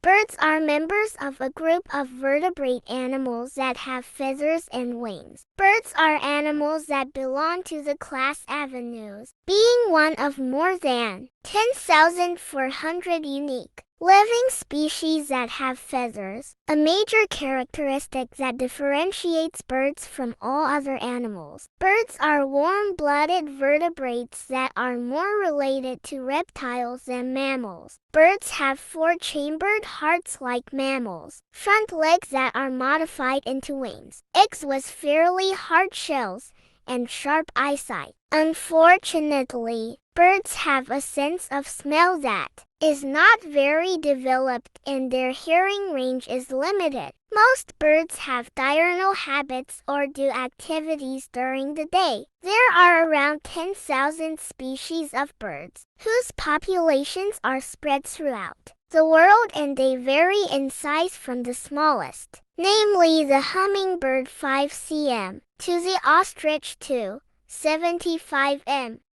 Birds are members of a group of vertebrate animals that have feathers and wings. Birds are animals that belong to the class Aves, being one of more than 10,400 unique living species that have feathers, a major characteristic that differentiates birds from all other animals. Birds are warm-blooded vertebrates that are more related to reptiles than mammals. Birds have four-chambered hearts like mammals, front legs that are modified into wings, eggs with fairly hard shells, and sharp eyesight. Unfortunately, birds have a sense of smell that is not very developed and their hearing range is limited. Most birds have diurnal habits or do activities during the day. There are around 10,000 species of birds, whose populations are spread throughout the world and they vary in size from the smallest, namely the hummingbird 5 cm, to the ostrich 2, 75 m.